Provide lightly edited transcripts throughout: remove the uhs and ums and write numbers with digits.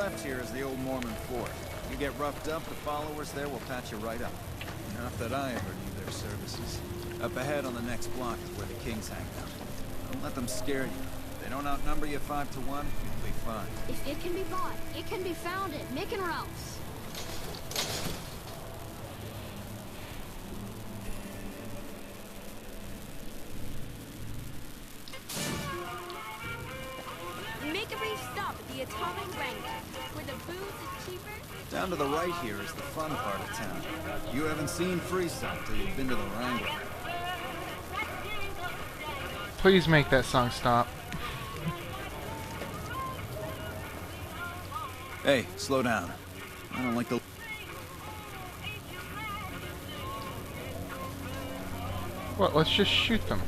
left here is the old Mormon fort. You get roughed up, the followers there will patch you right up. Not that I ever need their services. Up ahead on the next block is where the kings hang out. Don't let them scare you. If they don't outnumber you 5 to 1, you'll be fine. If it can be bought, it can be found at Mick and Ralph's. Make a brief stop at the Atomic Wrangler, where the booze is cheaper. Down to the right here is the fun part of town. You haven't seen Freestyle till you've been to the Wrangler. Please make that song stop. Hey, slow down. I don't like the... What? Let's just shoot them.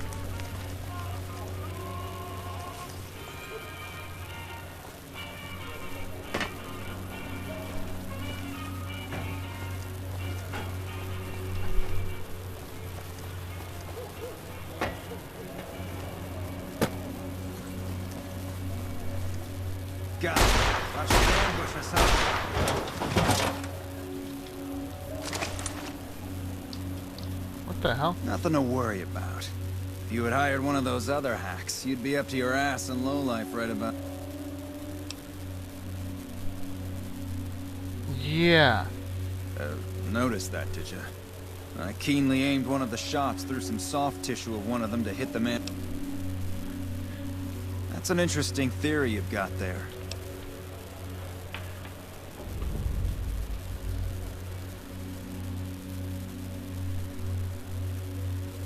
God, watch the ambush or something. What the hell? Nothing to worry about. If you had hired one of those other hacks, you'd be up to your ass in lowlife right about... Yeah. Noticed that, did you? I keenly aimed one of the shots through some soft tissue of one of them to hit the man. That's an interesting theory you've got there.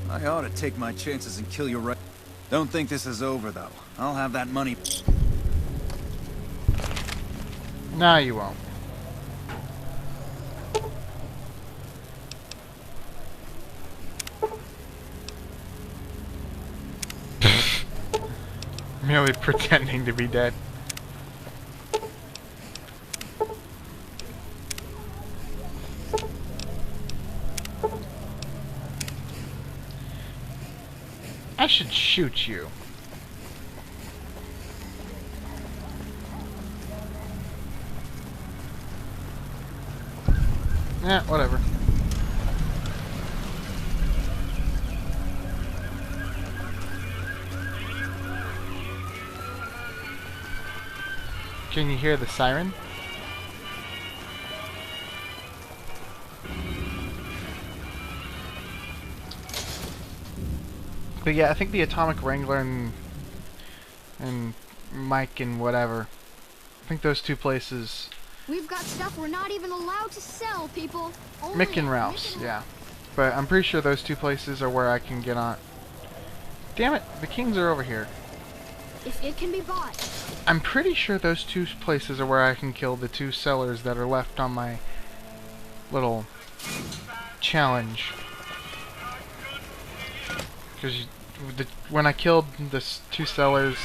I ought to take my chances and kill you right... Don't think this is over, though. I'll have that money... No, you won't. Merely pretending to be dead. I should shoot you. Yeah, whatever. Can you hear the siren? But yeah, I think the Atomic Wrangler and Mike and whatever. I think those two places. We've got stuff we're not even allowed to sell, people. Only Mick and Ralph's, yeah. But I'm pretty sure those two places are where I can get on. Damn it, the Kings are over here. If it can be bought. I'm pretty sure those two places are where I can kill the two sellers that are left on my little challenge. Because when I killed the two sellers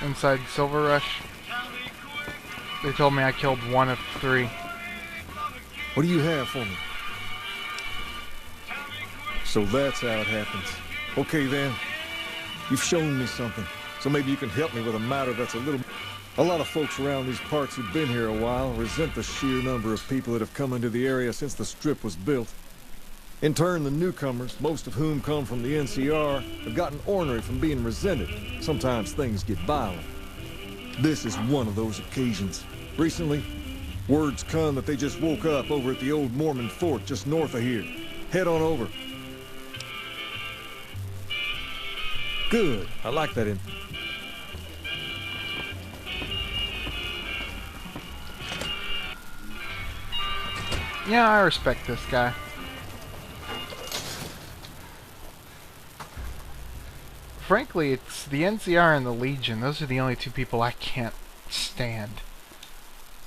inside Silver Rush, they told me I killed 1 of 3. What do you have for me? So that's how it happens. Okay then, you've shown me something. So maybe you can help me with a matter that's a little... A lot of folks around these parts who've been here a while resent the sheer number of people that have come into the area since the Strip was built. In turn, the newcomers, most of whom come from the NCR, have gotten ornery from being resented. Sometimes things get violent. This is one of those occasions. Recently, word's come that they just woke up over at the old Mormon fort just north of here. Head on over. Good. I like that info. Yeah, I respect this guy. Frankly, it's the NCR and the Legion. Those are the only two people I can't stand.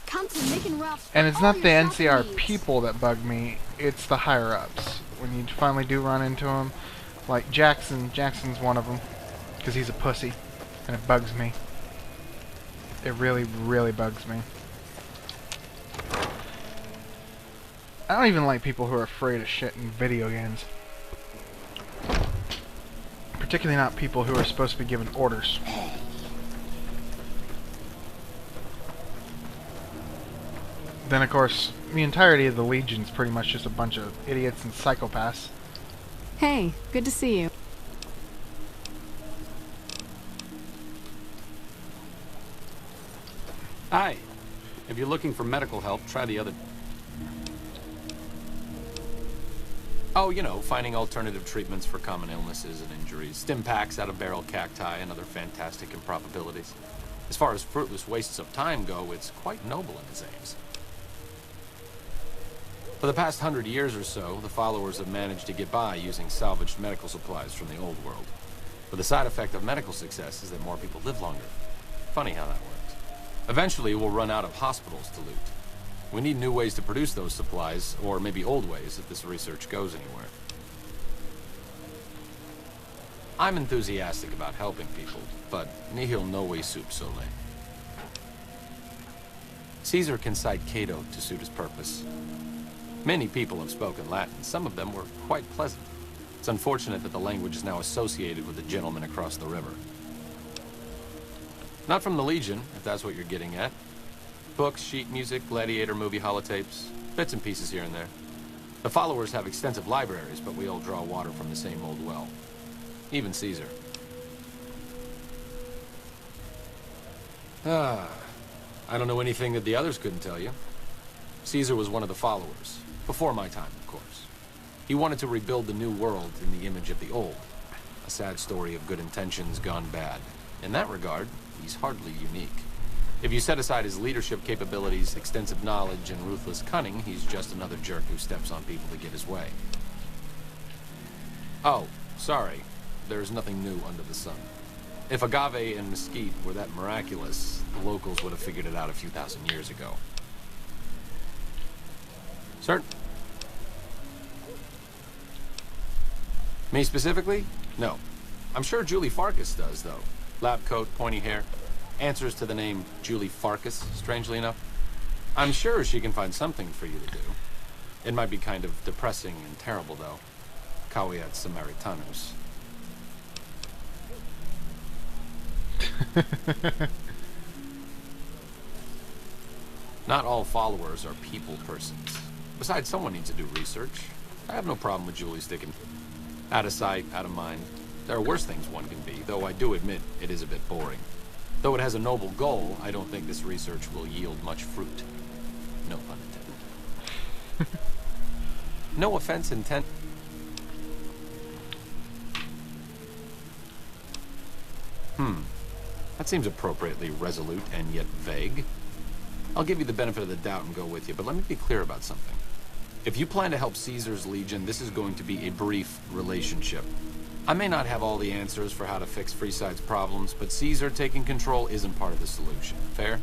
Come to Mick and Ralph's. And it's not the All your NCR needs. people that bug me, it's the higher-ups. When you finally do run into them, like Jackson. Jackson's one of them, because he's a pussy, and it bugs me. It really, really bugs me. I don't even like people who are afraid of shit in video games. Particularly not people who are supposed to be given orders. Then, of course, the entirety of the Legion's pretty much just a bunch of idiots and psychopaths. Hey, good to see you. Hi. If you're looking for medical help, try the other... Oh, you know, finding alternative treatments for common illnesses and injuries. Stim packs out of barrel cacti and other fantastic improbabilities. As far as fruitless wastes of time go, it's quite noble in its aims. For the past 100 years or so, the followers have managed to get by using salvaged medical supplies from the old world. But the side effect of medical success is that more people live longer. Funny how that works. Eventually, we'll run out of hospitals to loot. We need new ways to produce those supplies, or maybe old ways if this research goes anywhere. I'm enthusiastic about helping people, but nihil novi sub sole. Caesar can cite Cato to suit his purpose. Many people have spoken Latin. Some of them were quite pleasant. It's unfortunate that the language is now associated with the gentleman across the river. Not from the Legion, if that's what you're getting at. Books, sheet music, gladiator movie holotapes, bits and pieces here and there. The followers have extensive libraries, but we all draw water from the same old well. Even Caesar. I don't know anything that the others couldn't tell you. Caesar was one of the followers. Before my time, of course. He wanted to rebuild the new world in the image of the old. A sad story of good intentions gone bad. In that regard, he's hardly unique. If you set aside his leadership capabilities, extensive knowledge, and ruthless cunning, he's just another jerk who steps on people to get his way. Oh, sorry. There's nothing new under the sun. If agave and mesquite were that miraculous, the locals would have figured it out a few thousand years ago. Sir? Me specifically? No. I'm sure Julie Farkas does, though. Lab coat, pointy hair. Answers to the name Julie Farkas, strangely enough. I'm sure she can find something for you to do. It might be kind of depressing and terrible, though. Caveat Samaritanus. Not all followers are people persons. Besides, someone needs to do research. I have no problem with Julie sticking out of sight, out of mind. There are worse things one can be, though I do admit it is a bit boring. Though it has a noble goal, I don't think this research will yield much fruit. No pun intended. No offense intended. That seems appropriately resolute and yet vague. I'll give you the benefit of the doubt and go with you, but let me be clear about something. If you plan to help Caesar's Legion, this is going to be a brief relationship. I may not have all the answers for how to fix Freeside's problems, but Caesar taking control isn't part of the solution. Fair?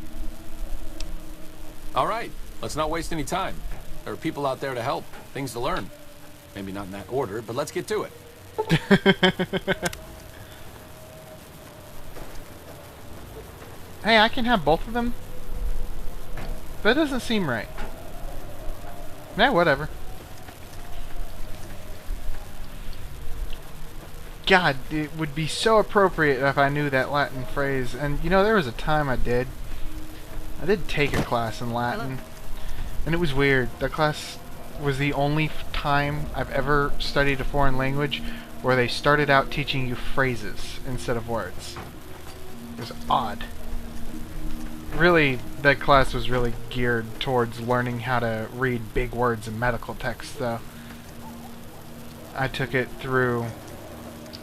All right, let's not waste any time. There are people out there to help, things to learn. Maybe not in that order, but let's get to it. Hey, I can have both of them? That doesn't seem right. Nah, whatever. God, it would be so appropriate if I knew that Latin phrase. And, you know, there was a time I did take a class in Latin. And it was weird. That class was the only time I've ever studied a foreign language where they started out teaching you phrases instead of words. It was odd. Really, that class was really geared towards learning how to read big words in medical text, though. I took it through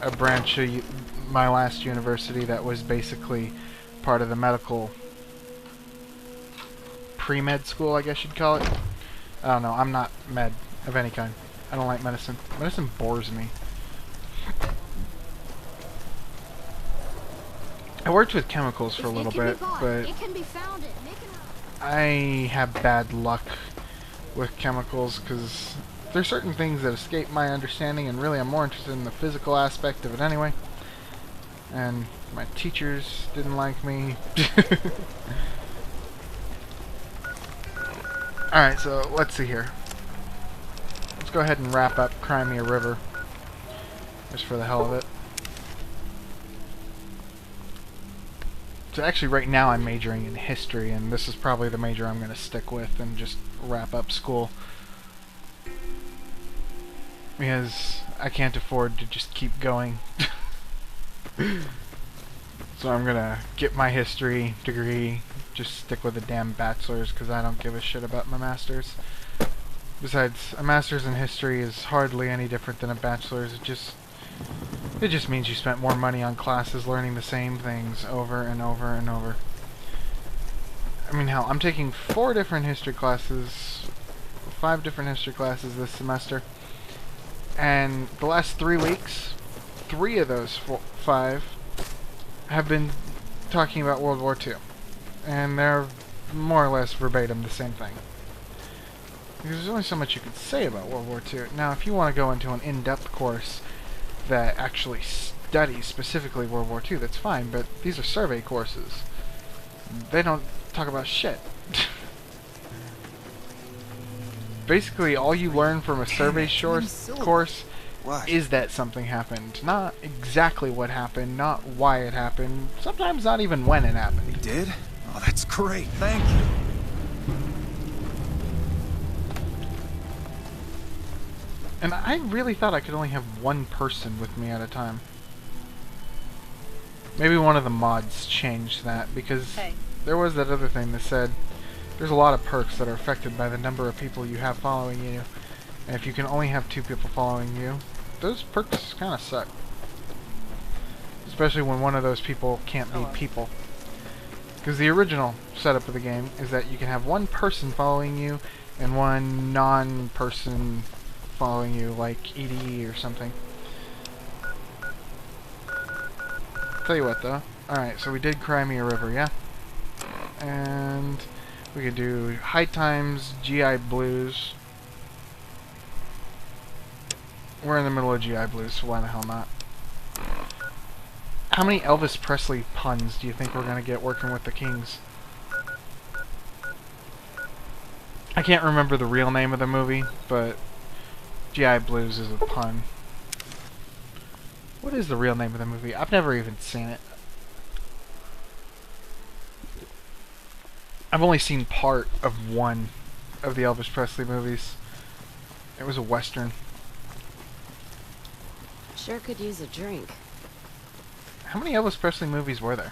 a branch of my last university that was basically part of the medical pre-med school, I guess you'd call it. I don't know, I'm not med of any kind. I don't like medicine. Medicine bores me. I worked with chemicals for a little bit, but I have bad luck with chemicals because there's certain things that escape my understanding, and really I'm more interested in the physical aspect of it anyway. And my teachers didn't like me. Alright, so let's see here. Let's go ahead and wrap up Crimea River, just for the hell of it. So actually right now I'm majoring in history, and this is probably the major I'm going to stick with and just wrap up school. Because I can't afford to just keep going. So I'm going to get my history degree, just stick with a damn bachelor's, because I don't give a shit about my master's. Besides, a master's in history is hardly any different than a bachelor's. It just means you spent more money on classes learning the same things over and over and over. I mean, hell, I'm taking 4 different history classes, 5 different history classes this semester, and the last 3 weeks, 3 of those 5 have been talking about World War II, and they're more or less verbatim the same thing. Because there's only so much you can say about World War II. Now, if you want to go into an in-depth course that actually studies specifically World War II, that's fine, but these are survey courses. They don't talk about shit. Basically, all you learn from a survey course is that something happened. Not exactly what happened, not why it happened, sometimes not even when it happened. You did? Oh, that's great. Thank you. And I really thought I could only have 1 person with me at a time. Maybe one of the mods changed that, because there was that other thing that said there's a lot of perks that are affected by the number of people you have following you. And if you can only have 2 people following you, those perks kind of suck. Especially when one of those people can't be people. Because the original setup of the game is that you can have 1 person following you and 1 non-person following you, like EDE or something. Tell you what though. Alright, so we did Crimea River, yeah? And we could do High Times, GI Blues. We're in the middle of GI Blues, so why the hell not? How many Elvis Presley puns do you think we're gonna get working with the Kings? I can't remember the real name of the movie, but GI Blues is a pun. What is the real name of the movie? I've never even seen it. I've only seen part of one of the Elvis Presley movies. It was a Western. Sure could use a drink. How many Elvis Presley movies were there?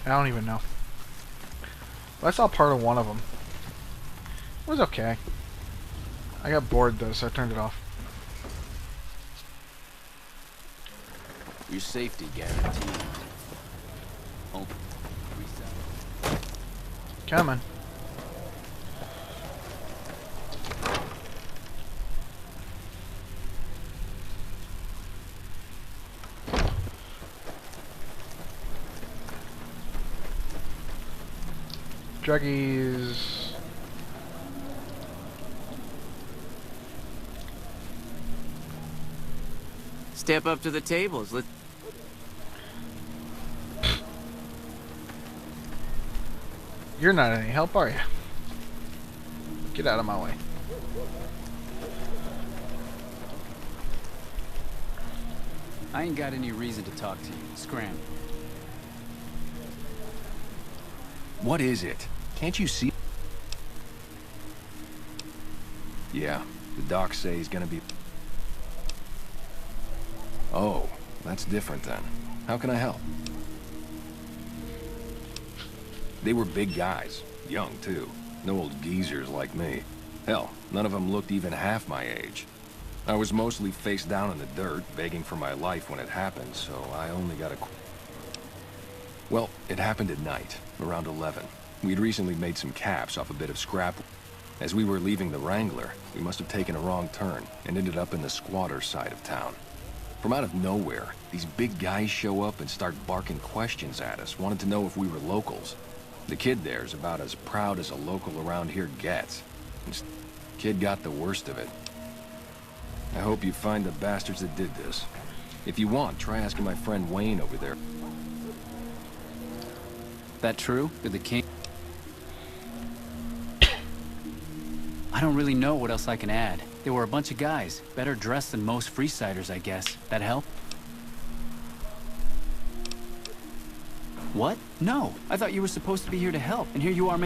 I don't even know. Well, I saw part of one of them. It was okay. I got bored though, so I turned it off. Your safety guaranteed. Oh, reset. Coming. Druggies. Step up to the tables. You're not any help, are you? Get out of my way. I ain't got any reason to talk to you. Scram. What is it? Can't you see? Yeah, the docs say he's gonna be... Oh, that's different then. How can I help? They were big guys. Young, too. No old geezers like me. Hell, none of them looked even half my age. I was mostly face down in the dirt, begging for my life when it happened, so I only got a... Well, it happened at night, around 11. We'd recently made some caps off a bit of scrap. As we were leaving the Wrangler, we must have taken a wrong turn and ended up in the squatter side of town. From out of nowhere, these big guys show up and start barking questions at us, wanted to know if we were locals. The kid there's about as proud as a local around here gets. This kid got the worst of it. I hope you find the bastards that did this. If you want, try asking my friend Wayne over there. That true? Did the king... I don't really know what else I can add. They were a bunch of guys, better dressed than most Freesiders, I guess. That help? What? No. I thought you were supposed to be here to help, and here you are